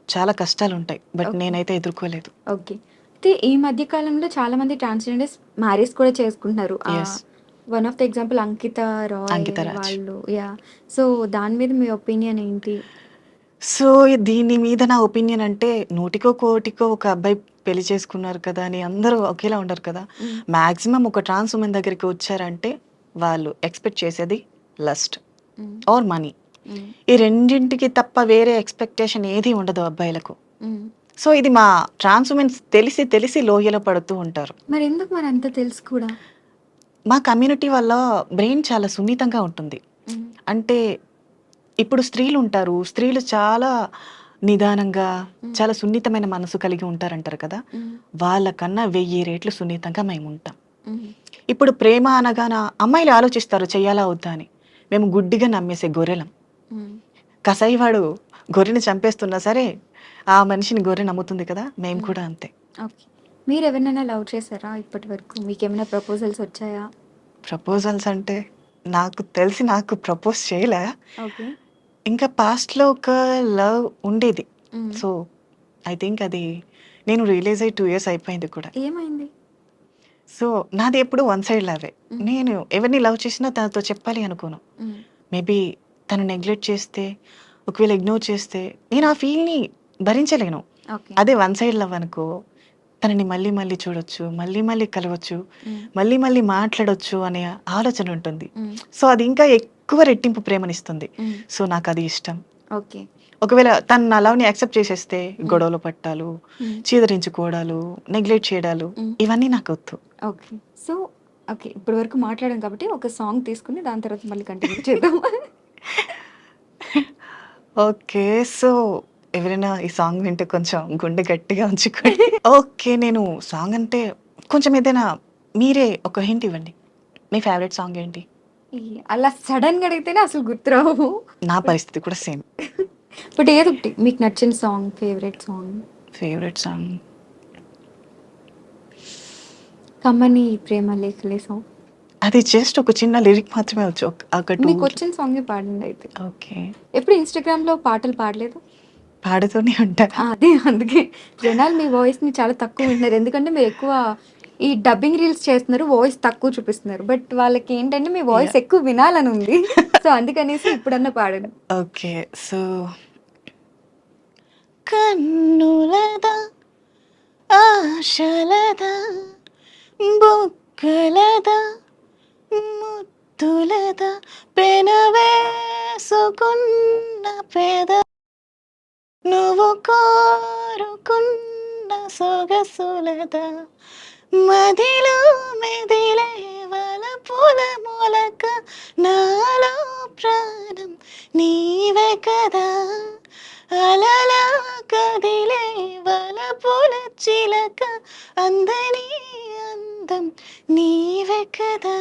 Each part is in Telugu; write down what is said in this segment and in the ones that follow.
చాలా కష్టాలుంటాయి. But okay. నేనైతే ఎదుర్కోలేదు. ఓకే. అయితే ఈ మధ్య కాలంలో చాలామంది ట్రాన్స్‌జెండర్స్ మ్యారేజ్ కూడా చేసుకుంటున్నారు. Yes. One of the example 'Ankita Rai' 'Ankita Raj.' వాళ్ళు యాహ్! సో, దాని మీద మీ ఒపీనియన్ ఏంటి? సో, దీని మీద నా ఒపీనియన్ అంటే నూటికో, కోటికో ఒక అబ్బాయి పెళ్లి చేసుకున్నారు కదా! అని అందరూ ఒకేలా ఉండరు కదా! హ్మ్. మాక్సిమం ఒక ట్రాన్స్ వుమెన్ దగ్గరికి వచ్చారంటే వాళ్ళు ఎక్స్‌పెక్ట్ చేసేది lust hmm. Or money. Hmm. ఈ రెండింటికి తప్ప వేరే ఎక్స్‌పెక్టేషన్ ఏది ఉండదు అబ్బాయిలకు. హ్మ్. సో, ఇది మా ట్రాన్స్ వుమెన్స్ తెలిసి తెలిసి లోయలో పడుతూ ఉంటారు. మరెందుకు మరంత తెలుసు కూడా? మా కమ్యూనిటీ వల్ల బ్రెయిన్ చాలా సున్నితంగా ఉంటుంది. హ్మ్. అంటే ఇప్పుడు స్త్రీలుంటారు. స్త్రీలు చాలా నిదానంగా, హ్మ్. చాలా సున్నితమైన మనసు కలిగి ఉంటారంటారు కదా! హ్మ్. వాళ్ళకన్నా 1000 రెట్లు సున్నితంగా మేముంటాం. హ్మ్. ఇప్పుడు ప్రేమ అనగాన అమ్మాయిలు ఆలోచిస్తారు చెయ్యాలా? వద్దా? అని. మేము గుడ్డిగా నమ్మేసే గొర్రెలం. హ్మ్. కసాయివాడు గొర్రెని చంపేస్తున్నా సరే, ఆ మనిషిని గొర్రె నమ్ముతుంది కదా! మేము హ్మ్. కూడా అంతే. ఓకే. మీరెవరినైనా లవ్ చేసారా ఇప్పటి వరకు? మీకేమైనా ప్రపోజల్స్ వచ్చాయా? ప్రపోజల్స్ అంటే నాకు ప్రపోజ్ చేయలే. ఓకే. ఇంకా పాస్ట్‌లో ఒక లవ్ ఉండేది. హ్మ్. సో, ఐ థింక్ అది నేను రియలైజ్ అయ్యి 2 ఇయర్స్ అయిపోయింది కూడా. ఏమైంది? సో, నాది ఎప్పుడు వన్ సైడ్ లవ్వే. హ్మ్. నేను ఎవరిని లవ్ చేసినా తనతో చెప్పాలి అనుకోను. హ్మ్. మేబీ తను నెగ్లెక్ట్ చేస్తే, ఒకవేళ ఇగ్నోర్ చేస్తే, నేను ఆ ఫీల్‌ని భరించలేను. ఓకే. అదే వన్ సైడ్ లవ్ అనుకో, తనని మళ్ళీ మళ్ళీ చూడొచ్చు, మళ్ళీ మళ్ళీ కలవచ్చు, హ్మ్. మళ్ళీ మళ్ళీ మాట్లాడొచ్చు అనే ఆలోచన ఉంటుంది. హ్మ్. సో, అది ఇంకా ఎక్కువ రెట్టింపు ప్రేమనిస్తుంది. హ్మ్. సో, నాకది ఇష్టం. ఓకే. ఒకవేళ తను నా లవ్‌ని యాక్సెప్ట్ చేసేస్తే హ్మ్. గొడవలు పట్టాలు, హ్మ్. చీదరించుకోవడాలు, నెగ్లెక్ట్ చేయడాలు హ్మ్. ఇవన్నీ నాకొద్దు. ఓకే. So, okay. ఇప్పటి వరకు మాట్లాడాం కాబట్టి ఒక సాంగ్ తీసుకొని దాని తర్వాత మళ్ళీ కంటిన్యూ చేద్దాం. ఓకే. సో, ఎవరైనా ఈ సాంగ్ వింటే కొంచెం గుండె గట్టిగా ఉంచుకోండి. ఓకే. నేను సాంగ్ అంటే కొంచెం ఏదైనా మీరే ఒక హింట్ ఇవ్వండి. మీ ఫేవరెట్ సాంగ్ ఏంటి? ఈ అలా సడెన్‌గా అడిగితేనే అసలు గుర్తురావు. నా బట్ పరిస్థితి కూడా సేమ్. బట్ ఏదోకటి మీకు నచ్చిన song, favourite song. Favourite song 'కమ్మని ప్రేమ లేఖలే' సాంగ్. అది జస్ట్ ఒక చిన్న లిరిక్ మాత్రమే వచ్చు. ఒక 2 మీకొచ్చిన సాంగే పాడండి అయితే. ఓకే. ఎప్పుడు ఇన్‌స్టాగ్రామ్‌లో పాటలు పాడలేదా? పాడుతూనే ఉంటా. అదే అందుకే జనాలు మీ వాయిస్‌ని చాలా తక్కువ వింటున్నారు. ఎందుకంటే మీరెక్కువ ఈ డబ్బింగ్ రీల్స్ చేస్తున్నారు. వాయిస్ తక్కువ చూపిస్తున్నారు. బట్ వాళ్ళకేంటంటే మీ వాయిస్ యాహ్! ఎక్కువ వినాలనుంది. సో, అందుకనేసి ఇప్పుడన్నా పాడండి. ఓకే. సో, కన్నులదా ఆశలదా బుగ్గలదా ముద్దులదా పెనవేసుకున్న పెద నువ్వు కోరుకున్న సొగసులదా మదిలో మెదిలే వలపుల మొలక నాలో ప్రాణం నీవే కదా అలలా కదిలే వలపుల చిలక అందని అందం నీవే కదా.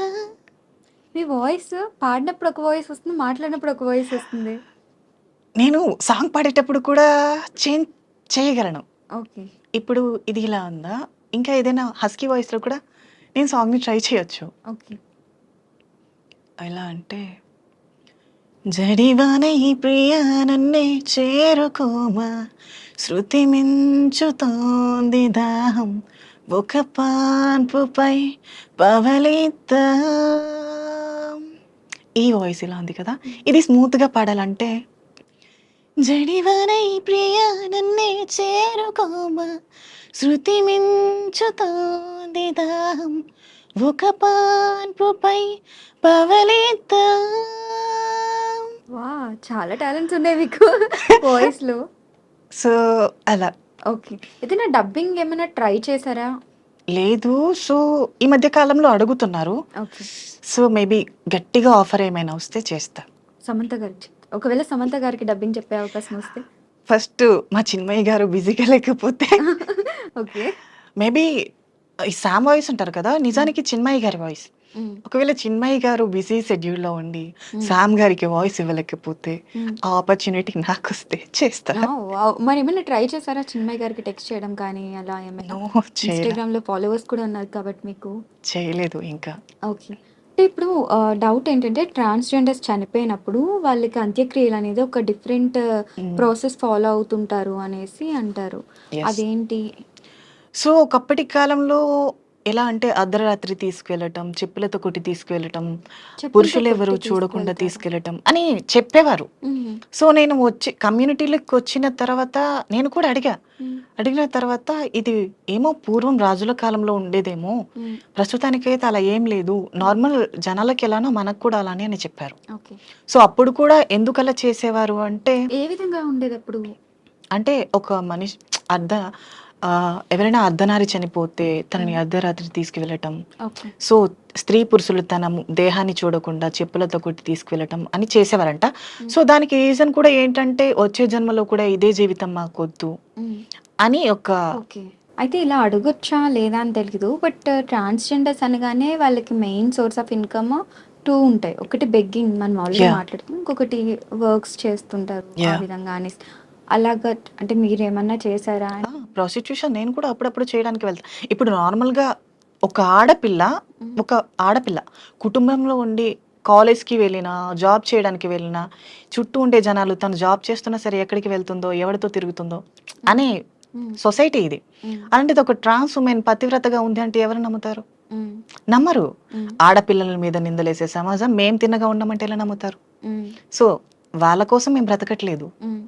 మీ వాయిస్ పాడినప్పుడు ఒక వాయిస్ వస్తుంది. మాట్లాడినప్పుడు ఒక వాయిస్ వస్తుంది. నేను సాంగ్ పాడేటప్పుడు కూడా చేంజ్ చేయగలను. ఓకే. ఇప్పుడు ఇది ఇలా ఉందా? ఇంకా ఏదైనా హస్కీ వాయిస్‌లో కూడా నేను సాంగ్‌ని ట్రై చేయొచ్చు. ఓకే. ఎలా అంటే జడివాన ఈ ప్రియా నన్నే చేరుకోమా శృతి మించుతోంది దాహం ఒక పాన్పుపై పవలిద్దాం. ఈ వాయిస్ ఇలా ఉంది కదా! హ్మ్. ఇది స్మూత్‌గా పాడాలంటే జడివానై ప్రియా నన్నే చేరుకోమా శృతి మించుతోంది దాహం ఒక పాన్పుపై పవలిద్దాం. వాహ్! చాలా టాలెంట్స్ ఉన్నాయి మీకు వాయిస్‌లో. సో, అలా. ఓకే. ఏదైనా డబ్బింగ్ ఏమైనా ట్రై చేసారా? లేదు. సో, ఈ మధ్య కాలంలో అడుగుతున్నారు. ఓకే. సో, మేబీ గట్టిగా ఆఫర్ ఏమైనా వస్తే చేస్తా. సమంత గారికి ఒకవేళ సమంత గారికి డబ్బింగ్ చెప్పే అవకాశం వస్తే? ఫస్ట్ మా చిన్మయి గారు బిజీగా లేకపోతే ఓకే. మేబీ ఈ సామ్ వాయిస్ ఉంటారు కదా! హ్మ్. నిజానికి చిన్మయి గారి వాయిస్. హ్మ్. ఒకవేళ చిన్మయి గారు బిజీ షెడ్యూల్‌లో ఉండి, హ్మ్. సామ్ గారికి వాయిస్ ఇవ్వలేకపోతే, హ్మ్. ఆ ఆపర్చునిటీ నాకొస్తే చేస్తా. ఆ! వావ్! మరేమైనా ట్రై చేసారా చిన్మయి గారికి టెక్స్ట్ చేయడం కానీ అలా ఏమైనా? నో చేయలా. ఇన్‌స్టాగ్రామ్‌లో ఫాలోవర్స్ కూడా ఉన్నారు కాబట్టి మీకు. చేయలేదు ఇంకా. ఓకే. అంటే ఇప్పుడు డౌట్ ఏంటంటే ట్రాన్స్‌జెండర్స్ చనిపోయినప్పుడు వాళ్ళకి అంత్యక్రియలు అనేది ఒక డిఫరెంట్ హ్మ్. ప్రాసెస్ ఫాలో అవుతుంటారు అనేసి అంటారు. యెస్. అదేంటి? సో, ఒకప్పటి కాలంలో ఎలా అంటే అర్ధరాత్రి తీసుకెళ్ళటం, చెప్పులతో కొట్టి తీసుకువెళ్ళటం, చెప్పులతో పురుషులెవరు కొట్టి చూడకుండా తీసుకువెళ్తారా? తీసుకెళ్ళటం అని చెప్పేవారు. హ్మ్. సో, నేను కమ్యూనిటీలోకొచ్చిన తర్వాత నేను కూడా అడిగా. హ్మ్. అడిగిన తర్వాత ఇది ఏమో పూర్వం రాజుల కాలంలో ఉండేదేమో, హ్మ్. ప్రస్తుతానికైతే అలా ఏం లేదు. హ్మ్. నార్మల్ జనాలకెలానో మనకు కూడా అలానే అని చెప్పారు. ఓకే. సో, అప్పుడు కూడా ఎందుకలా చేసేవారు అంటే, ఏ విధంగా ఉండేదప్పుడు? అంటే ఒక మనిషి అర్ధ ఎవరైనా అర్ధనారి చనిపోతే తనని హ్మ్. అర్ధరాత్రి తీసుకువెళ్ళటం. ఓకే. సో, స్త్రీ పురుషులు తన దేహాన్ని చూడకుండా చెప్పులతో కొట్టి తీసుకువెళ్ళటం అని చేసేవారంట. హ్మ్. సో, దానికి రీజన్ కూడా ఏంటంటే వచ్చే జన్మలో కూడా ఇదే జీవితం మాకొద్దు హ్మ్. అని ఒక ఓకే. అయితే ఇలా అడగొచ్చా? లేదా? అని తెలీదు. బట్ ట్రాన్స్‌జెండర్స్ అనగానే వాళ్ళకి మెయిన్ సోర్స్ ఆఫ్ ఇన్‌కమ్ 2 ఉంటాయి. ఒకటి బెగ్గింగ్ మనం ఆల్రెడీ యాహ్! మాట్లాడుకున్నాం. ఇంకొకటి వర్క్స్ చేస్తుంటారు. ఆ యాహ్! విధంగా అనేసి. అలాగా అంటే మీరేమన్నా చేసారా? ప్రాస్టిట్యూషన్ నేను కూడా అప్పుడప్పుడు చేయడానికి వెళ్తా. ఇప్పుడు నార్మల్‌గా ఒక ఆడపిల్ల, హ్మ్. ఒక ఆడపిల్ల కుటుంబంలో ఉండి కాలేజ్‌కి వెళ్ళినా, జాబ్ చేయడానికి వెళ్ళినా, చుట్టూ ఉండే జనాలు తను జాబ్ చేస్తున్నా సరే ఎక్కడికి వెళ్తుందో, ఎవరితో తిరుగుతుందో హ్మ్. అనే హ్మ్. సొసైటీ ఇది. హ్మ్. అలాంటిది ఒక ట్రాన్స్ వుమెన్ పతివ్రతగా ఉంది అంటే ఎవరు నమ్ముతారు? హ్మ్. నమ్మరు. హ్మ్. ఆడపిల్లల మీద నిందలేసే సమాజం మేము తిన్నగా ఉండమంటే ఎలా నమ్ముతారు? హ్మ్. సో, వాళ్ళ కోసం మేము బ్రతకట్లేదు. హ్మ్.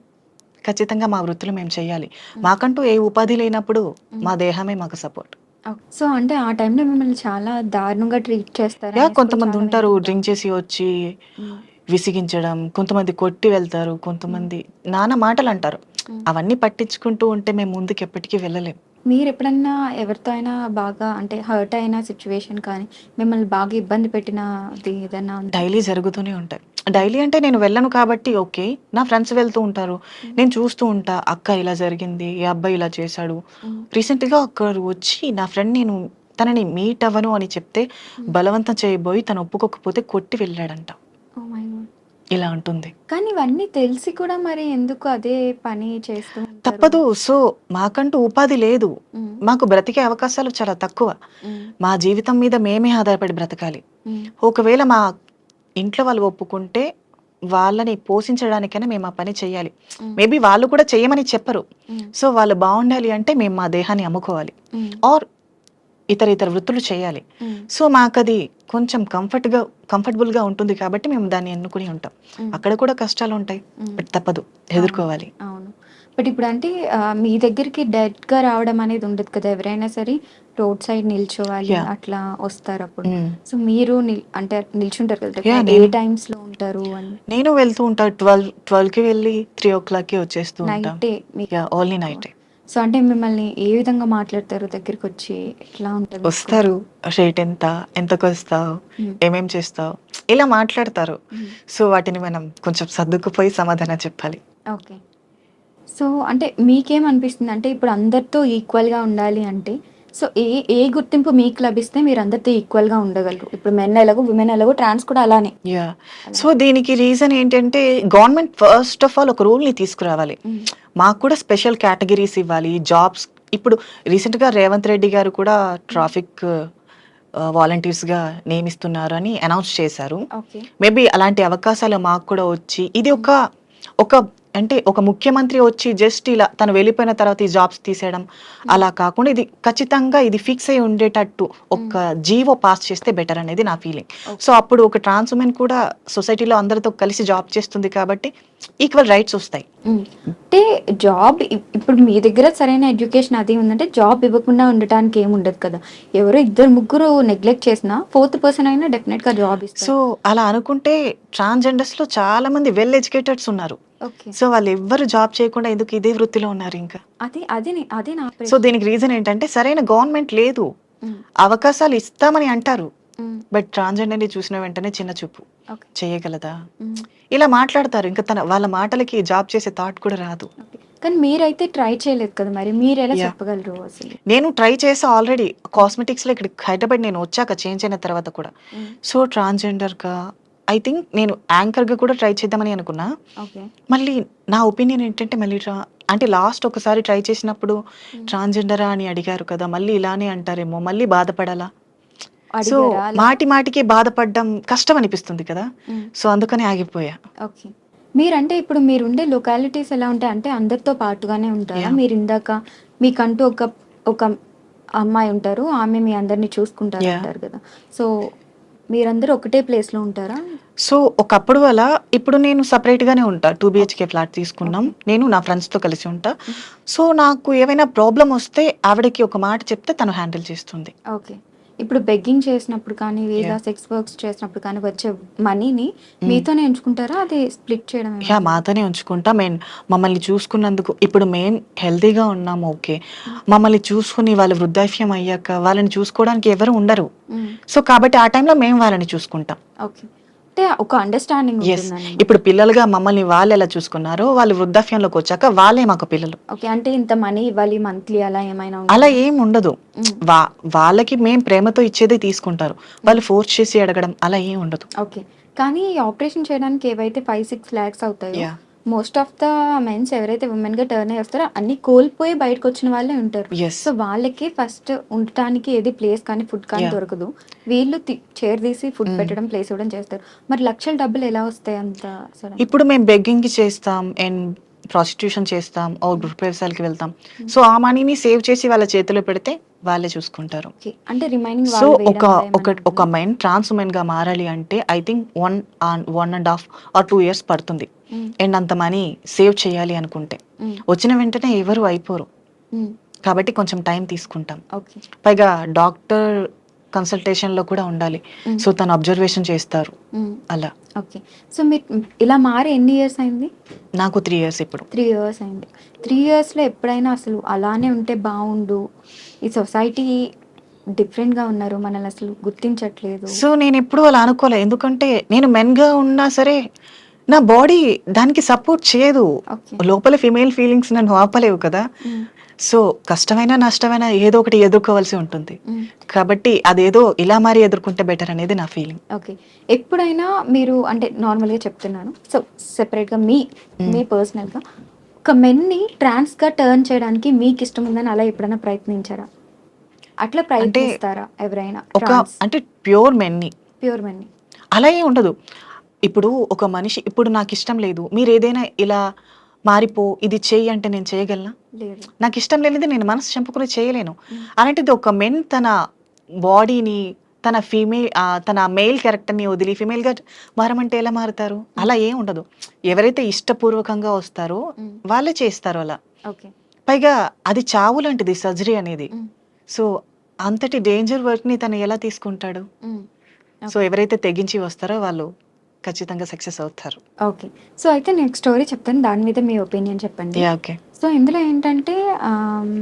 ఖచ్చితంగా మా వృత్తులు మేము చేయాలి. హ్మ్. మాకంటూ ఏ ఉపాధి లేనప్పుడు హ్మ్. మా దేహమే మాకు సపోర్ట్. ఓకే. సో, అంటే ఆ టైంలో మిమ్మల్ని చాలా దారుణంగా ట్రీట్ చేస్తారనేసి కూడా చాలా కొంతమందుంటారు వింటుంటాం. డ్రింక్ చేసి వచ్చి హ్మ్. విసిగించడం, కొంతమంది కొట్టి వెళ్తారు, హ్మ్. కొంతమంది నానా మాటలంటారు. హ్మ్. అవన్నీ పట్టించుకుంటూ ఉంటే మేము ముందుకెప్పటికీ వెళ్ళలేం. మీరెప్పుడన్నా ఎవరితో అయినా బాగా అంటే హర్ట్ అయిన సిట్యుయేషన్ కానీ, మిమ్మల్ని బాగా ఇబ్బంది పెట్టినది ఏదన్నా ఉందా? డైలీ జరుగుతూనే ఉంటాయి. హ్మ్. డైలీ అంటే నేను వెళ్ళను కాబట్టి ఓకే. నా ఫ్రెండ్స్ వెళ్తూ ఉంటారు. హ్మ్. నేను చూస్తూ ఉంటా. అక్క ఇలా జరిగింది. ఈ అబ్బాయి ఇలా చేశాడు. హ్మ్. రీసెంట్‌గా ఒకరు వచ్చి నా ఫ్రెండ్ నేను తనని మీట్ అవ్వను అని చెప్తే హ్మ్. బలవంతం చేయబోయి తను ఒప్పుకోకపోతే కొట్టి వెళ్ళాడంట. Oh my God! ఇలా ఉంటుంది. కానీ ఇవన్నీ తెలిసి కూడా మరి ఎందుకు అదే పని చేస్తూ ఉంటారు? తప్పదు. సో, మాకంటూ ఉపాధి లేదు. హ్మ్. మాకు బ్రతికే అవకాశాలు చాలా తక్కువ. హ్మ్. మా జీవితం మీద మేమే ఆధారపడి బ్రతకాలి. హ్మ్. ఒకవేళ మా ఇంట్లో వాళ్ళు ఒప్పుకుంటే వాళ్ళని పోషించడానికైనా మేము ఆ పని చేయాలి. హ్మ్. మేబీ వాళ్ళు కూడా చెయ్యమని చెప్పరు. హ్మ్. సో, వాళ్ళు బావుండాలి అంటే మేము మా దేహాన్ని అమ్ముకోవాలి. హ్మ్. ఆర్ ఇతర ఇతర వృత్తులు చేయాలి. హ్మ్. సో, మాకది కొంచెం కంఫర్టబుల్‌గా ఉంటుంది కాబట్టి మేము దాన్ని ఎన్నుకుని ఉంటాం. హ్మ్. అక్కడ కూడా కష్టాలుంటాయి. హ్మ్. బట్ తప్పదు. అవును. ఎదుర్కోవాలి. అవును. బట్ ఇప్పుడంటే మీ దగ్గరికి డైరెక్ట్‌గా రావడం అనేది ఉండదు కదా! ఎవరైనా సరే రోడ్ సైడ్ నిల్చోవాలి యాహ్! అట్లా వస్తారప్పుడు. హ్మ్. సో, మీరు అంటే నిల్చుంటారు కదా! యాహ్! ఏ నేను టైమ్స్‌లో ఉంటారు అని? నేను వెళ్తూ ఉంటా. 12కి వెళ్ళి 3:00కి వచ్చేస్తూ ఉంటా. నైటే మీకు యాహ్! ఓన్లీ ఎక్కువ. నైటే. సో, అంటే మిమ్మల్ని ఏ విధంగా మాట్లాడతారు దగ్గరికొచ్చి? ఎట్లా ఉంటది మీకు? వస్తారు. రేట్ ఎంత? ఎంతకొస్తావు? హ్మ్. ఏమేం చేస్తావు? ఇలా మాట్లాడతారు. హ్మ్. సో, వాటిని మనం కొంచెం సర్దుకుపోయి సమాధానం చెప్పాలి. ఓకే. సో, అంటే మీకేమనిపిస్తుంది? అంటే ఇప్పుడు అందరితో ఈక్వల్‌గా ఉండాలి అంటే, సో, ఏ ఏ గుర్తింపు మీకు లభిస్తే మీరందరితో ఈక్వల్‌గా ఉండగలరు? ఇప్పుడు మెన్ ఎలాగో, విమెన్ ఎలాగో, ట్రాన్స్ కూడా అలానే. యాహ్! అలా. సో, దీనికి రీజన్ ఏంటంటే గవర్నమెంట్ ఫస్ట్ ఆఫ్ ఆల్ ఒక రూల్‌ని తీసుకురావాలి. హ్మ్. మాకు కూడా స్పెషల్ కేటగరీస్ ఇవ్వాలి. జాబ్స్ ఇప్పుడు రీసెంట్‌గా రేవంత్ రెడ్డి గారు కూడా హ్మ్. ట్రాఫిక్ వాలంటీర్స్‌గా నియమిస్తున్నారని అనౌన్స్ చేశారు. ఓకే. మేబీ అలాంటి అవకాశాలు మాకు కూడా వచ్చి ఇది హ్మ్. ఒక అంటే ఒక ముఖ్యమంత్రి వచ్చి జస్ట్ ఇలా తను వెళ్ళిపోయిన తర్వాత ఈ జాబ్స్ తీసేయడం హ్మ్. అలా కాకుండా ఇది ఖచ్చితంగా ఇది ఫిక్స్ అయ్యి ఉండేటట్టు హ్మ్. ఒక జీవో పాస్ చేస్తే బెటర్ అనేది నా ఫీలింగ్. So, okay. అప్పుడు ఒక ట్రాన్స్ వుమెన్ కూడా సొసైటీలో అందరితో కలిసి జాబ్ చేస్తుంది కాబట్టి ఈక్వల్ రైట్స్ వస్తాయి. హ్మ్. అంటే జాబ్ ఇప్పుడు మీ దగ్గర సరైన ఎడ్యుకేషన్ అది ఉందంటే జాబ్ ఇవ్వకుండా ఉండటానికి ఏముండదు కదా! ఎవరో ఇద్దరు, ముగ్గురు నెగ్లెక్ట్ చేసినా ఫోర్త్ పర్సన్ అయినా డెఫినెట్‌గా జాబ్ సో, ఇస్తారు. అలా అనుకుంటే ట్రాన్స్‌జెండర్స్‌లో చాలా మంది వెల్ ఎడ్యుకేటెడ్స్ ఉన్నారు. ఓకే. సో, వాళ్ళెవ్వరు జాబ్ చేయకుండా ఎందుకు ఇదే వృత్తిలో ఉన్నారింకా? అదే నా సో, ప్రశ్న. దీనికి రీజన్ ఏంటంటే సరైన గవర్నమెంట్ లేదు. హ్మ్. అవకాశాలు ఇస్తామని అంటారు. హ్మ్. బట్ ట్రాన్స్‌జెండర్‌ని చూసిన వెంటనే చిన్న చూపు. ఓకే. చేయగలదా? హ్మ్. ఇలా మాట్లాడతారు. ఇంక వాళ్ళ మాటలకి జాబ్ చేసే థాట్ కూడా రాదు. ఓకే. కానీ మీరైతే ట్రై చేయలేదు కదా! మరి మీరెలా యాహ్! చెప్పగలరు అసలు? నేను ట్రై చేశా ఆల్రెడీ. హ్మ్. కాస్మెటిక్స్‌లో ఇక్కడికి హైదరాబాద్ నేను వచ్చాక చేంజ్ అయిన తర్వాత కూడా. హ్మ్. సో, ట్రాన్స్‌జెండర్‌గా ఐ థింక్ నేను యాంకర్‌గా కూడా ట్రై చేద్దామని అనుకున్నా. ఓకే. మళ్ళీ నా ఒపీనియన్ ఏంటంటే మళ్ళీ అంటే లాస్ట్ ఒకసారి ట్రై చేసినప్పుడు హ్మ్. ట్రాన్స్‌జెండరా అని అడిగారు కదా! మళ్ళీ ఇలానే అంటారేమో, మళ్ళీ బాధపడాలా? సో అడిగారా అలా? మాటి మాటికి బాధపడడం కష్టం అనిపిస్తుంది కదా, ఉమ్, సో అందుకని ఆగిపోయా. ఓకే. మీరంటే ఇప్పుడు మీరుండే లొకాలిటీస్ ఎలా ఉంటాయి అంటే అందరితో పాటుగానే ఉంటారా? యా మీరు ఇందాక మీకంటూ ఒక అమ్మాయి ఉంటారు, ఆమె మీ అందరిని చూసుకుంటారు యా అంటారు కదా. సో మీరందరూ ఒకటే ప్లేస్లో ఉంటారా? సో ఒకప్పుడు అలా, ఇప్పుడు నేను separate గానే ఉంటా. 2 ఓకే. బిహెచ్కే ఫ్లాట్ తీసుకున్నాం. ఓకే. నేను నా ఫ్రెండ్స్తో కలిసి ఉంటా. ఉమ్, సో నాకు ఏవైనా ప్రాబ్లం వస్తే ఆవిడకి ఒక మాట చెప్తే తను హ్యాండిల్ చేస్తుంది. ఓకే. ఇప్పుడు బెగ్గింగ్ చేసినప్పుడు కానీ, యా లేదా సెక్స్ వర్క్స్ చేసినప్పుడు కానీ వచ్చే మనీని మీతోనే ఎంచుకుంటారా? అది స్ప్లిట్ చేయడం యా ఏమైనా? మాతోనే ఉంచుకుంటా. మమ్మల్ని చూసుకున్నందుకు ఇప్పుడు మేము హెల్తీగా ఉన్నాము ఓకే. ఉమ్, మమ్మల్ని చూసుకుని వాళ్ళు వృద్ధాప్యం అయ్యాక వాళ్ళని చూసుకోవడానికి ఎవరు ఉండరు. ఉమ్, సో కాబట్టి ఆ టైంలో మేము వాళ్ళని చూసుకుంటాం. ఓకే. అంటే ఒక అండర్‌స్టాండింగ్ ఎస్. ఉంటుందన్నమాట. ఇప్పుడు పిల్లలుగా మమ్మల్ని వాళ్ళు ఎలా చూసుకున్నారో వాళ్ళు వృద్ధాప్యంలోకి వచ్చాక వాళ్ళే మాకు పిల్లలు. ఓకే. అంటే ఇంత మనీ ఇవ్వాలి మంత్లీ అలా ఏమైనా అలా ఉంటుందా? ఏం ఉండదు. హ్మ్. వాళ్ళకి మేము ప్రేమతో ఇచ్చేదే తీసుకుంటారు. వాళ్ళు ఫోర్స్ చేసి అడగడం అలా ఏం ఉండదు. ఓకే. కానీ ఈ ఆపరేషన్ చేయడానికి ఏవైతే 5-6 లాక్స్ అవుతాయో, yeah! Most of the mens ఎవరైతే వుమెన్‌గా టర్న్ అయ్యి వస్తారో అన్నీ కోల్పోయి బయటకొచ్చిన వాళ్ళే ఉంటారు. యెస్. సో, వాళ్ళకి ఫస్ట్ ఉండటానికి ఏది ప్లేస్ కానీ, ఫుడ్ కానీ యాహ్! దొరకదు. వీళ్ళు చైర్ తీసి ఫుడ్ హ్మ్. పెట్టడం, ప్లేస్ ఇవ్వడం చేస్తారు. మరి లక్షల డబ్బులు ఎలా వస్తాయి అంత సడెన్‌గా? ఇప్పుడు మేము బెగ్గింగ్‌కి చేస్తాం అండ్ ప్రాస్టిట్యూషన్ చేస్తాం. గృహ ప్రవేశాలకి వెళ్తాం. హ్మ్. సో ఆ మనీని సేవ్ చేసి వాళ్ళ చేతిలో పెడితే వాళ్ళే చూసుకుంటారు. ఓకే. అంటే రిమైనింగ్ సో వాళ్ళు ఒక వేయడం అలా ఒక ఏమన్నా ఒక ఉంటుందా? మెన్ ట్రాన్స్ ఉమెన్‌గా మారాలి అంటే ఐ థింక్ 1.5 ఆర్ 2 ఇయర్స్ పడుతుంది. హ్మ్. అండ్ అంత మనీ సేవ్ చేయాలి అనుకుంటే. హ్మ్. వచ్చిన వెంటనే ఎవరు అయిపోరు. హ్మ్. కాబట్టి కొంచెం టైం తీసుకుంటాం. ఓకే. పైగా డాక్టర్ కన్సల్టేషన్‌లో కూడా ఉండాలి. హ్మ్. సో తను అబ్జర్వేషన్ చేస్తారు. హ్మ్. అలా. ఓకే. సో, మీరు ఇలా మారి ఎన్ని ఇయర్స్ అయింది? నాకు 3 ఇయర్స్ ఇప్పుడు. 3 ఇయర్స్ అయింది. 3 ఇయర్స్‌లో ఎప్పుడైనా అసలు అలానే ఉంటే బావుండు, ఈ సొసైటీ డిఫరెంట్‌గా ఉన్నారు, మనల్ని అసలు గుర్తించట్లేదు. సో నేనెప్పుడూ అలా అనుకోలే. ఎందుకంటే నేను మెన్‌గా ఉన్నా సరే నా బాడీ దానికి సపోర్ట్ చేయదు. ఓకే. లోపల ఫీమేల్ ఫీలింగ్స్ నన్ను ఆపలేవు కదా. హ్మ్. సో కష్టమైనా, నష్టమైనా ఏదో ఒకటి ఎదుర్కోవాల్సి ఉంటుంది. హ్మ్. కాబట్టి అదేదో ఇలా మారి ఎదుర్కొంటే బెటర్ అనేది నా ఫీలింగ్. ఓకే. ఎప్పుడైనా మీరు అంటే నార్మల్‌గా చెప్తున్నాను. సో, సెపరేట్‌గా మీ హ్మ్. పర్సనల్‌గా ఒక మెన్‌ని ట్రాన్స్‌గా టర్న్ చేయడానికి మీకిష్టం ఉందని అలా ఎప్పుడైనా ప్రయత్నించారా? అట్లా అంటే ప్రయత్నిస్తారా ఎవరైనా ఒక ట్రాన్స్ అంటే ప్యూర్ మెన్‌ని ప్యూర్ మెన్‌ని? అలా ఏం ఉండదు. ఇప్పుడు ఒక మనిషి ఇప్పుడు నాకిష్టం లేదు. మీరేదైనా ఇలా మారిపో, ఇది చెయ్యి అంటే నేను చేయగలనా? లేదు. నాకిష్టం లేనిది నేను మనసు చంపుకొని చేయలేను. హ్మ్. అలాంటిది ఒక మెన్ తన బాడీని, తన మెయిల్ క్యారెక్టర్‌ని వదిలి ఫీమేల్‌గా మారమంటే ఎలా మారుతారు? హ్మ్. అలా ఏం ఉండదు. ఎవరైతే ఇష్టపూర్వకంగా వస్తారో హ్మ్. వాళ్ళే చేస్తారు అలా. ఓకే. పైగా అది చావు లాంటిది సర్జరీ అనేది. హ్మ్. సో, అంతటి డేంజర్ వర్క్‌ని తను ఎలా తీసుకుంటాడు? హ్మ్. So, okay. ఎవరైతే తెగించి వస్తారో వాళ్ళు ఖచ్చితంగా సక్సెస్ అవుతారు. ఓకే. సో, అయితే నేను ఒక స్టోరీ చెప్తాను. దాని మీద మీ ఒపీనియన్ చెప్పండి. యాహ్! ఓకే. సో, ఇందులో ఏంటంటే ఆహ్,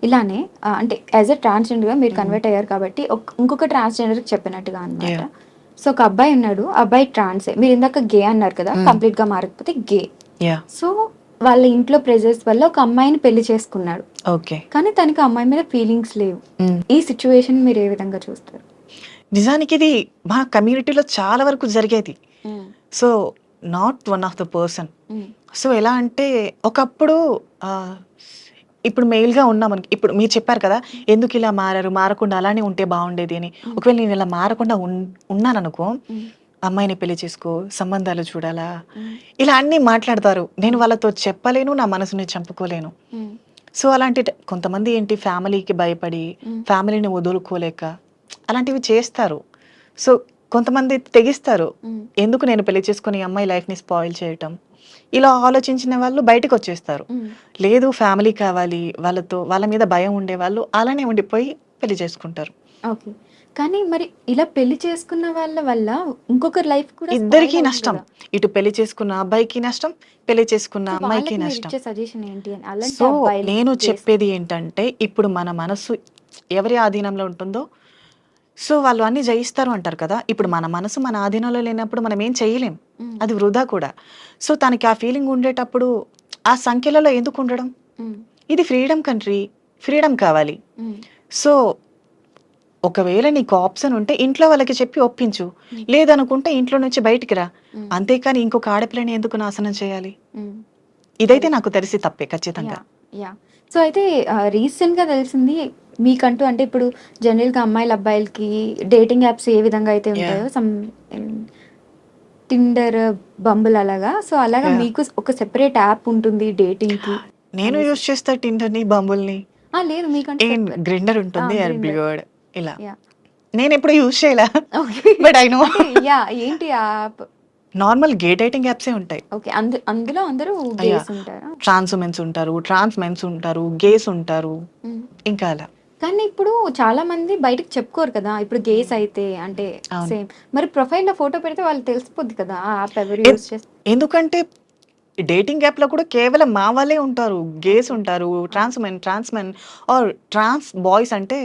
ఇలానే అంటే యాస్ ఎ ట్రాన్స్‌జెండర్‌గా మీరు హ్మ్. కన్వర్ట్ అయ్యారు కాబట్టి ఇంకొక ట్రాన్స్‌జెండర్‌కి చెప్పినట్టుగా అనమాట. యాహ్! సో, ఒక అబ్బాయి ఉన్నాడు. అబ్బాయి ట్రాన్సే. మీరు ఇందాక గే అన్నారు కదా! హ్మ్. కంప్లీట్‌గా మారకపోతే గే. యాహ్! సో, వాళ్ళ ఇంట్లో ప్రెజర్స్ వల్ల ఒక అమ్మాయిని పెళ్లి చేసుకున్నాడు. ఓకే. కానీ తనకి ఆ అమ్మాయి మీద ఫీలింగ్స్ లేవు. హ్మ్. ఈ సిట్యుయేషన్ మీరు ఏ విధంగా చూస్తారు? నిజానికిది మా కమ్యూనిటీలో చాలా వరకు జరిగేది. హ్మ్. So, not one of the person. హ్మ్. సో, ఎలా అంటే ఒకప్పుడు ఆహ్, ఇప్పుడు మెయిల్‌గా ఉన్నామనుకో ఇప్పుడు మీరు చెప్పారు కదా! ఎందుకిలా మారారు? మారకుండా అలానే ఉంటే బావుండేది అని. హ్మ్. ఒకవేళ నేను ఇలా మారకుండా ఉన్నాననుకో, హ్మ్. అమ్మాయిని పెళ్లి చేసుకో, సంబంధాలు చూడాలా, హ్మ్. ఇలా ఇలా అన్నీ మాట్లాడతారు. నేను హ్మ్. వాళ్ళతో చెప్పలేను, నా మనసుని చంపుకోలేను. హ్మ్. సో, అలాంటి కొంతమంది ఏంటి ఫ్యామిలీకి భయపడి, హ్మ్. ఫ్యామిలీని వదులుకోలేక అలాంటివి చేస్తారు. సో, కొంతమంది తెగిస్తారు. హ్మ్. ఎందుకు నేను పెళ్లి చేసుకొని ఈ అమ్మాయి లైఫ్‌ని స్పాయిల్ చేయటం. ఇలా ఆలోచించిన వాళ్ళు బయటికొచ్చేస్తారు. హ్మ్. లేదు ఫ్యామిలీ కావాలి, వాళ్ళ మీద భయం ఉండేవాళ్ళు అలానే ఉండిపోయి పెళ్లి చేసుకుంటారు. ఓకే. కానీ మరి ఇలా పెళ్లి చేసుకున్న వాళ్ళ వల్ల ఇంకొకరి లైఫ్ కూడా స్పాయిల్ ఇద్దరికీ అవుతుంది నష్టం. గదా! ఇటు పెళ్లి చేసుకున్న అబ్బాయికి నష్టం, పెళ్లి చేసుకున్న సో, అమ్మాయికి వాళ్ళకి నష్టం. మీరిచ్చే సజెషన్ ఏంటి అని? అలాంటి సో, అబ్బాయిలకి నేను బేస్ చెప్పేది ఏంటంటే, ఇప్పుడు మన మనసు ఎవరి ఆధీనంలో ఉంటుందో, సో, వాళ్ళు అన్నీ జయిస్తారు అంటారు కదా! ఇప్పుడు హ్మ్. మన మనసు మన ఆధీనంలో లేనప్పుడు మనం ఏం చేయలేం. హ్మ్. అది వృధా కూడా. సో, తనకి ఆ ఫీలింగ్ ఉండేటప్పుడు ఆ సంఖ్యలలో ఎందుకు ఉండడం? హ్మ్. ఇది ఫ్రీడమ్ కంట్రీ. ఫ్రీడమ్ కావాలి. హ్మ్. సో, ఒకవేళ నీకు ఆప్షన్ ఉంటే ఇంట్లో వాళ్ళకి చెప్పి ఒప్పించు. హ్మ్. లేదనుకుంటే ఇంట్లో నుంచి బయటికి రా. హ్మ్. అంతేకాని ఇంకొక ఆడపిల్లని ఎందుకు నాశనం చేయాలి? హ్మ్. ఇదైతే రైట్. నాకు తెలిసి తప్పే ఖచ్చితంగా. యాహ్! యాహ్! సో, అయితే రీసెంట్‌గా తెలిసింది మీకంటూ అంటే ఇప్పుడు జనరల్‌గా అమ్మాయిలు, అబ్బాయిలకి డేటింగ్ యాప్స్ ఏ విధంగా అయితే యాహ్! ఉంటాయో టిండర్, బంబుల్ అలాగా. సో, అలాగా యాహ్! మీకు ఒక సెపరేట్ యాప్ ఉంటుంది డేటింగ్‌కి నేను అనేసి. యూజ్ చేస్తా టిండర్‌ని, బంబుల్‌ని. లేదు మీకంటూ గ్రిండర్ ఆ! ఉంటుంది, గ్రిండర్. ఎర్బిగర్డ్ ఇలా. యాహ్! నేనెప్పుడు యూజ్ చేయలా. ఓకే. But I know. అంటే యాహ్! ఏంటి ఆ యాప్? నార్మల్ గే డేటింగ్ యాప్సే ఉంటాయి. ఓకే. అందులో అందరూ యాహ్! గేస్ ఉంటారా? ట్రాన్స్ ఉమెన్స్ ఉంటారు, ట్రాన్స్ మెన్స్ ఉంటారు, గేస్ ఉంటారు. హ్మ్. ఇంకా అలా. కానీ ఇప్పుడు చాలా మంది బయటకి చెప్పుకోరు కదా! ఇప్పుడు గేస్ అయితే అంటే అవును. సేమ్. మరి ప్రొఫైల్‌లో ఫోటో పెడితే వాళ్ళకి తెలిసిపోద్ది కదా! ఆ యాప్ ఎవరు ఎన్ యూజ్ చేస్ ఎందుకంటే డేటింగ్ యాప్‌లో కూడా కేవలం మా వాళ్ళే ఉంటారు. Gays okay. ఉంటారు, అవును. Trans men or trans boys అంటే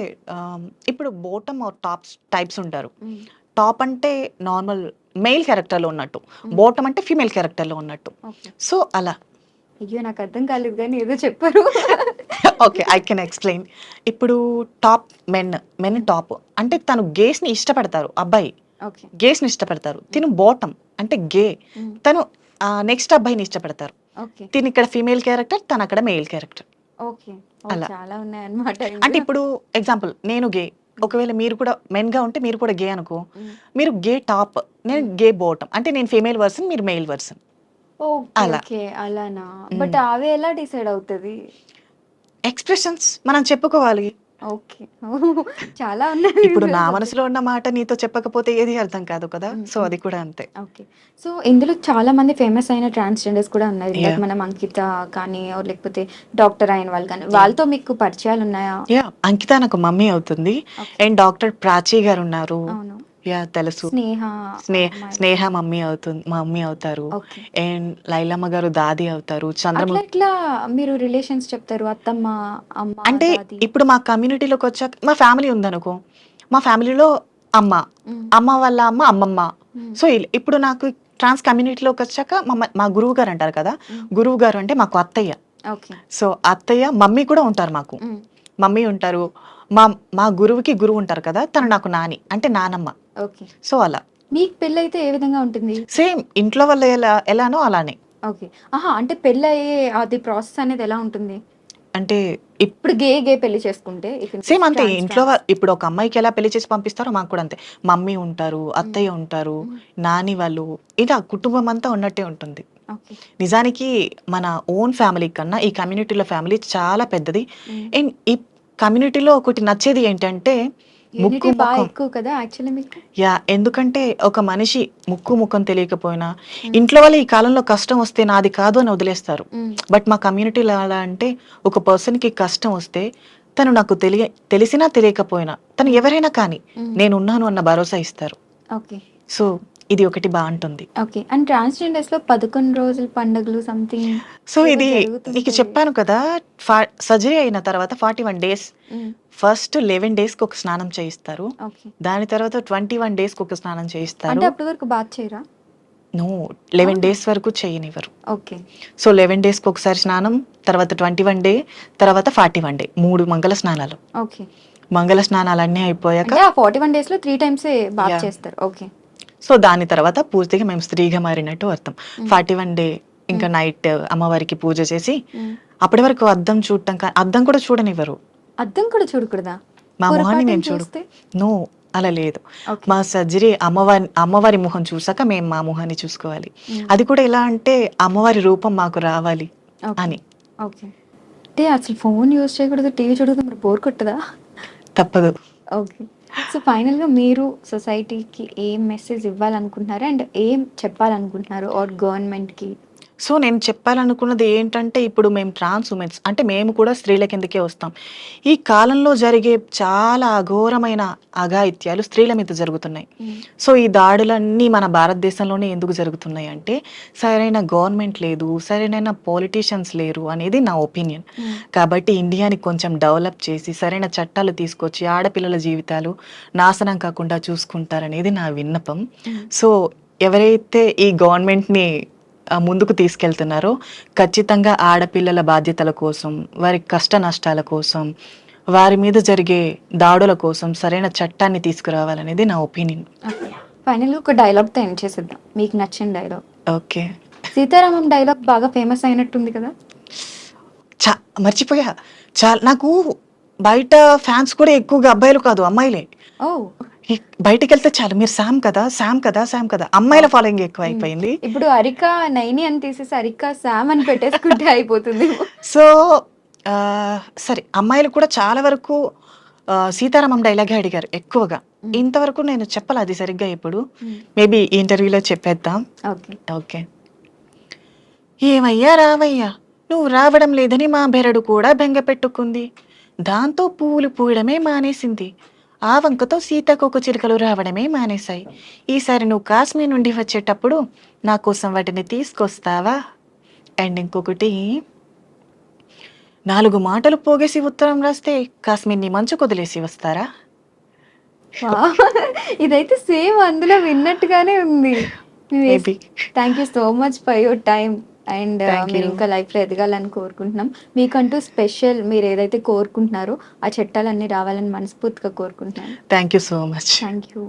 ఇప్పుడు బాటమ్ ఆర్ టాప్స్ టైప్స్ ఉంటారు. హ్మ్. టాప్ అంటే నార్మల్ మెయిల్ క్యారెక్టర్‌లో ఉన్నట్టు. హ్మ్. బాటమ్ అంటే ఫీమేల్ క్యారెక్టర్‌లో ఉన్నట్టు. ఓకే. సో, అలా. అయ్యో! నాకు అర్థం కాలేదు గానీ ఏదో చెప్పారు. ఓకే. I can explain. ఇప్పుడు టాప్ మెన్ హ్మ్. టాప్ అంటే తను గేస్‌ని ఇష్టపడతారు అబ్బాయి. ఓకే. గేస్‌ని ఇష్టపడతారు. హ్మ్. తిను బాటమ్ అంటే గే. హ్మ్. తను నెక్స్ట్ అబ్బాయిని ఇష్టపడతారు. ఓకే. తినిక్కడ ఫీమేల్ క్యారెక్టర్, తనక్కడ మెయిల్ క్యారెక్టర్. ఓకే. ఓహ్! అలా. చాలా ఉన్నాయన్నమాట అంటే ఇందులో. ఇప్పుడు ఎగ్జాంపుల్ నేను గే. హ్మ్. ఒకవేళ మీరు కూడా మెన్‌గా ఉంటే మీరు కూడా గే అనుకో. హ్మ్. మీరు గే టాప్. నేను హ్మ్. గే బాటమ్. అంటే నేను ఫీమేల్ వెర్షన్, మీరు మెయిల్ వెర్షన్. ఓకే. అలా. ఓకే. అలానా? హ్మ్. బట్ అవి ఎలా డిసైడ్ అవుతది? ఎక్స్‌ప్రెషన్స్ మనం చెప్పుకోవాలి. ఓకే. చాలా ఉన్నాయి ఇప్పుడు ఇందులో నా సబ్జెక్ట్. మనసులో ఉన్న మాట నీతో చెప్పకపోతే ఏది అర్థం కాదు కదా! హ్మ్. సో, హ్మ్. అది కూడా అంతే. ఓకే. సో, ఇందులో చాలా మంది ఫేమస్ అయిన ట్రాన్స్‌జెండర్స్ కూడా ఉన్నారు. ఇందాక యాహ్! మనం అంకిత కానీ లేకపోతే డాక్టర్ అయిన వాళ్ళు కానీ, యాహ్! వాళ్ళతో మీకు పరిచయాలున్నాయా? యాహ్! అంకిత నాకు మమ్మీ అవుతుంది. ఓకే. అండ్ డాక్టర్ ప్రాచి గారున్నారు. అవును. యాహ్! తెలుసు. స్నేహ అమ్మాయి. స్నేహ మమ్మీ అవుతారు. ఓకే. అండ్ లైలమ్మ గారు దాది అవుతారు. అట్లా ఎట్లా మీరు రిలేషన్స్ చెప్తారు? అత్తమ్మ, అమ్మ, అంటే దాది. ఇప్పుడు మా కమ్యూనిటీలోకొచ్చాక మా ఫ్యామిలీ ఉందనుకో, మా ఫ్యామిలీలో అమ్మ, హ్మ్. అమ్మ వాళ్ళ అమ్మ, అమ్మమ్మ. హ్మ్. సో, ఇప్పుడు నాకు ట్రాన్స్ కమ్యూనిటీలోకొచ్చాక మా గురువు గారు అంటారు కదా! హ్మ్. గురువు గారు అంటే మాకు అత్తయ్య. ఓకే. సో, అత్తయ్య, మమ్మీ కూడా ఉంటారు మాకు. హ్మ్. మమ్మీ ఉంటారు. మా మా గురువుకి గురువు ఉంటారు కదా! తను హ్మ్. నాకు నాని. అంటే నానమ్మ. ఓకే. సో, అలా. మీకు పెళ్లయితే ఏ విధంగా ఉంటుంది? సేమ్ ఇంట్లో వాళ్ళు ఎలానో అలానే. ఓకే. ఆహా! అంటే పెళ్లయ్యే అది ప్రాసెస్ అనేది ఎలా ఉంటుంది? అంటే ఇప్ ఇప్పుడు గే పెళ్లి చేసుకుంటే ఇఫ్ ఇన్ కేస్ సేమ్ అంతే. ఇంట్లో ట్రాన్స్. ఇప్పుడు ఒక అమ్మాయికి ఎలా పెళ్లి చేసి పంపిస్తారో మాకు కూడా అంతే. మమ్మీ ఉంటారు, హ్మ్. అత్తయ్య ఉంటారు, హ్మ్. నాని వాళ్ళు ఇలా కుటుంబం అంతా ఉన్నట్టే ఉంటుంది. ఓకే. నిజానికి మన ఓన్ ఫ్యామిలీ కన్నా ఈ కమ్యూనిటీలో ఫ్యామిలీ చాలా పెద్దది. హ్మ్. అండ్ ఈ కమ్యూనిటీలో ఒకటి నచ్చేది ఏంటంటే ముక్కు, యూనిటీ ముఖం. ఎక్కువ కదా యాక్చువల్లీ మీకు? యాహ్! ఎందుకంటే ఒక మనిషి ముక్కు, ముఖం తెలియకపోయినా హ్మ్. ఇంట్లో వాళ్ళు ఈ కాలంలో కష్టం వస్తే నాది కాదు అని వదిలేస్తారు. హ్మ్. బట్ మా కమ్యూనిటీలో ఎలా అంటే ఒక పర్సన్‌కి కష్టం వస్తే తను నాకు తెలిసినా తెలియకపోయినా తను హ్మ్. ఎవరైనా కానీ హ్మ్. నేనున్నాను అన్న భరోసా ఇస్తారు. ఓకే. సో, ఇది ఒకటి బావుంటుంది. ఓకే. అండ్ ట్రాన్స్‌జెండర్స్‌లో 11 రోజుల పండుగలు సంథింగ్ సో, ఏవో ఇది నీకు జరుగుతుంటాయి. చెప్పాను కదా! ఫా సర్జరీ అయిన తర్వాత 41 డేస్ హ్మ్. ఫస్ట్ 11 డేస్‌కి ఒక స్నానం చేయిస్తారు. ఓకే. దాని తర్వాత 21 డేస్‌కి ఒక స్నానం అంటే చేయిస్తారు. అప్పటి వరకు బాత్ చేయరా? నో. 11 అవునా? డేస్ వరకు చేయనివ్వరు. ఓకే. సో, 11 డేస్‌కి ఒకసారి స్నానం, తర్వాత 21 డే, తర్వాత 41 డే. 3 మంగళ స్నానాలు. ఓకే. మంగళ స్నానాలన్నీ అయిపోయాక అంటే ఆ 41 డేస్‌లో 3 టైమ్సే బాత్ యాహ్! చేస్తారు. ఓకే. సో, దాని తర్వాత పూర్తిగా మేము స్త్రీగా మారినట్టు అర్థం. హ్మ్. 41 డే ఇంకా హ్మ్. నైట్ అమ్మవారికి పూజ చేసి, హ్మ్. అప్పటి వరకు అద్దం చూడటం అద్దం కూడా చూడనివ్వరు. అద్దం కూడా చూడకూడదా? మా మొహాన్ని పొరపాటున మేము చూస్తే? నో. అలా లేదు. ఓకే. మా సర్జరీ అమ్మవారి మొహం చూసాక మేము మా మొహాన్ని చూసుకోవాలి. హ్మ్. అది కూడా ఎలా అంటే అమ్మవారి రూపం మాకు రావాలి ఓకే. అని. ఓకే. అంటే అసలు ఫోను యూజ్ చేయకూడదు, టీవీ చూడకూడదు మరి బోర్ కొట్టదా? తప్పదు. ఓకే. సో, ఫైనల్‌గా మీరు సొసైటీకి ఏం మెసేజ్ ఇవ్వాలనుకుంటున్నారు? అండ్ ఏం చెప్పాలనుకుంటున్నారు? ఆర్ గవర్నమెంట్‌కి? సో, నేను చెప్పాలనుకున్నది ఏంటంటే, ఇప్పుడు మేము ట్రాన్స్ ఉమెన్స్ అంటే మేము కూడా స్త్రీల కిందకే వస్తాం. ఈ కాలంలో జరిగే చాలా అఘోరమైన అఘాయిత్యాలు స్త్రీల మీద జరుగుతున్నాయి. హ్మ్. సో, ఈ దాడులన్నీ మన భారతదేశంలోనే ఎందుకు జరుగుతున్నాయి అంటే, సరైన గవర్నమెంట్ లేదు, సరైన పొలిటీషియన్స్ లేరు అనేది నా ఒపీనియన్. హ్మ్. కాబట్టి ఇండియాని కొంచెం డెవలప్ చేసి, సరైన చట్టాలు తీసుకొచ్చి, ఆడపిల్లల జీవితాలు నాశనం కాకుండా చూసుకుంటారనేది నా విన్నపం. హ్మ్. సో, ఎవరైతే ఈ గవర్నమెంట్‌ని ముందుకు తీసుకెళ్తున్నారో ఖచ్చితంగా ఆడపిల్లల బాధ్యతల కోసం, వారి కష్ట నష్టాల కోసం, వారి మీద జరిగే దాడుల కోసం సరైన చట్టాన్ని తీసుకురావాలనేది నా ఒపీనియన్. ఓకే. ఫైనల్‌గా ఒక డైలాగ్‌తో ఎండ్ చేసేద్దాం. మీకు నచ్చిన డైలాగ్. ఓకే. 'సీతారామం' డైలాగ్ బాగా ఫేమస్ అయినట్టుంది కదా! చ మర్చిపోయా. నాకు బయట ఫ్యాన్స్ కూడా ఎక్కువగా అబ్బాయిలు కాదు అమ్మాయిలే. ఓ బయటికి వెళ్తే చాలు మీరు శామ్ కదా శామ్ కదా శామ్ కదా అమ్మాయిల ఫాలోయింగ్ ఎక్కువ అయిపోయింది. ఇప్పుడు అరిక నైని అని తీసేసి అరిక శామ్ అని పెట్టేసుకుంటే అయిపోతుంది. సో సరే అమ్మాయిలు కూడా చాలా వరకు సీతారామం డైలాగే అడిగారు ఎక్కువగా. ఇంతవరకు నేను చెప్పాలి అది సరిగ్గా. ఇప్పుడు మేబీ ఈ ఇంటర్వ్యూలో చెప్పేద్దాం. Okay okay. ఏమయ్యా రావయ్యా, నువ్వు రావడం లేదని మా బెరడు కూడా బెంగ పెట్టుకుంది. దాంతో పువ్వులు పూయడమే మానేసింది. ఆ వంకతో సీతాకోక చిలుకలు రావడమే మానేశాయి. ఈసారి నువ్వు కాశ్మీర్ నుండి వచ్చేటప్పుడు నా కోసం వాటిని తీసుకొస్తావా? అండ్ ఇంకొకటి, 4 మాటలు పోగేసి ఉత్తరం రాస్తే కాశ్మీర్ని మంచు కొదిలేసి వస్తారా? ఇదైతే సేమ్ అందులో విన్నట్టుగానే ఉంది. Maybe. Thank you so much for your time and Thank మీరు you. ఇంకా లైఫ్లో ఎదగాలని కోరుకుంటున్నాం. మీకంటూ స్పెషల్ మీరు ఏదైతే కోరుకుంటున్నారో ఆ చట్టాలన్నీ రావాలని మనస్ఫూర్తిగా కోరుకుంటున్నాను. Thank you so much. Thank you.